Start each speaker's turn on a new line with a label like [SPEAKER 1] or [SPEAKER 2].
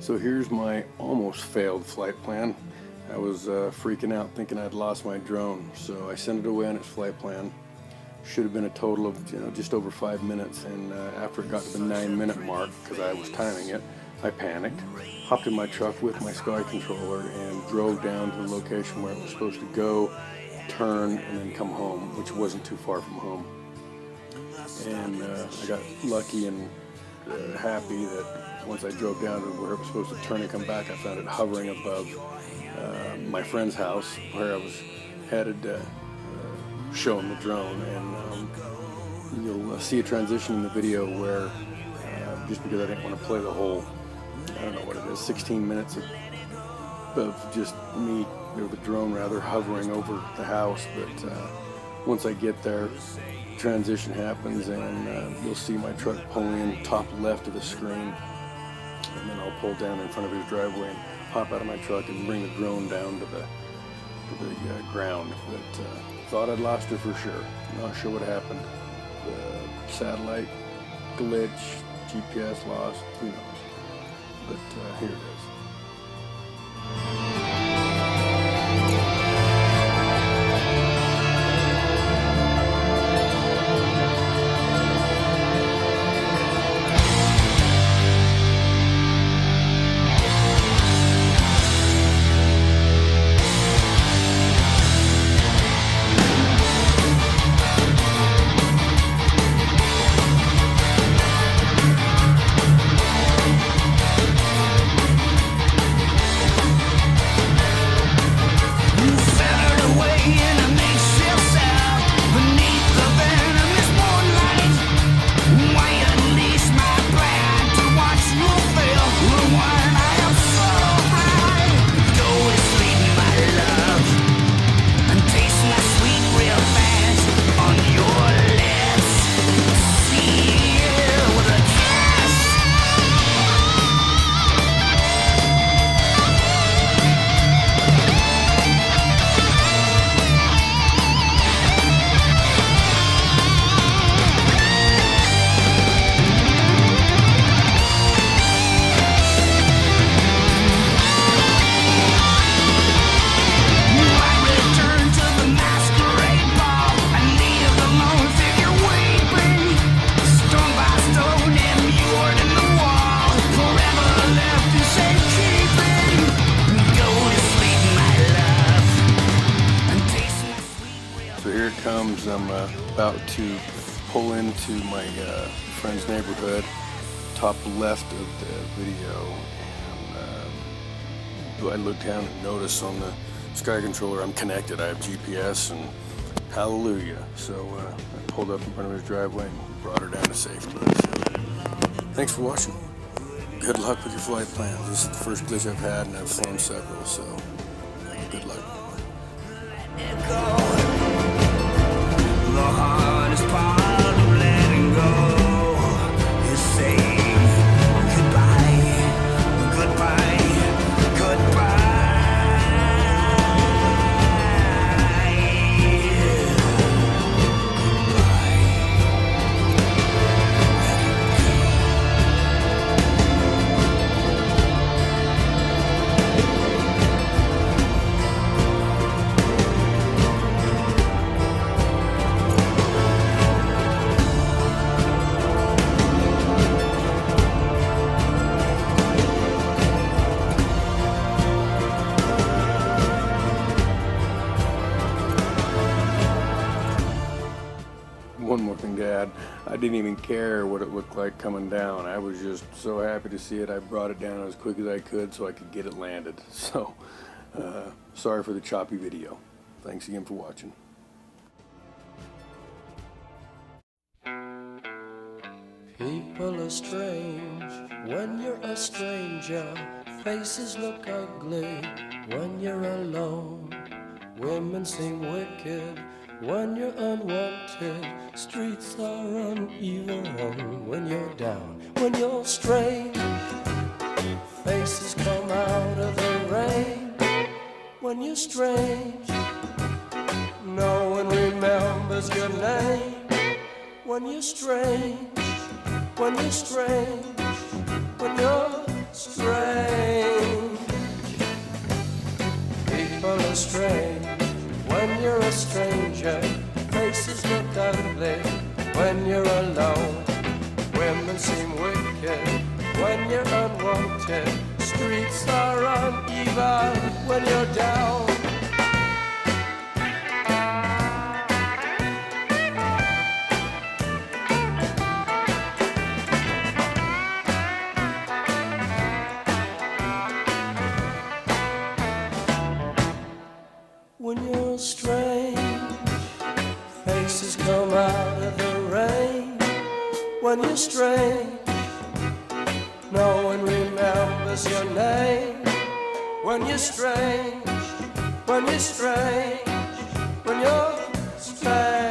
[SPEAKER 1] So here's my almost failed flight plan. I was freaking out thinking I'd lost my drone, so I sent it away on its flight plan. Should have been a total of just over 5 minutes, and after it got to the 9-minute mark, because I was timing it, I panicked, hopped in my truck with my sky controller and drove down to the location where it was supposed to go, turn, and then come home, which wasn't too far from home. And I got lucky and happy that once I drove down to where it was supposed to turn and come back, I found it hovering above my friend's house where I was headed showing the drone. And you'll see a transition in the video where just because I didn't want to play the whole, I don't know what it is, 16 minutes of just me, or the drone rather, hovering over the house. But once I get there, transition happens, and you'll see my truck pulling in top left of the screen, and then I'll pull down in front of his driveway and hop out of my truck and bring the drone down to the ground. But thought I'd lost her for sure. Not sure what happened. The satellite glitch, GPS lost, who knows. But here it is. I'm about to pull into my friend's neighborhood, top left of the video, and I look down and notice on the sky controller I'm connected. I have GPS, and hallelujah. So I pulled up in front of his driveway and brought her down to safety. So, thanks for watching. Good luck with your flight plans. This is the first glitch I've had, and I've flown several, so good luck. The hardest part of letting go is saying goodbye, goodbye, goodbye. One more thing to add, I didn't even care what it looked like coming down. I was just so happy to see it. I brought it down as quick as I could so I could get it landed. So, sorry for the choppy video. Thanks again for watching.
[SPEAKER 2] People are strange when you're a stranger. Faces look ugly when you're alone. Women seem wicked when you're unwanted. Streets are uneven when you're down. When you're strange, faces come out of the rain. When you're strange, no one remembers your name. When you're strange, when you're strange, when you're strange. are strange when you're a stranger. Faces look ugly when you're alone. Women seem wicked when you're unwanted. Streets are uneven when you're down. When you're strange, faces come out of the rain. When you're strange, no one remembers your name. When you're strange, when you're strange, when you're strange.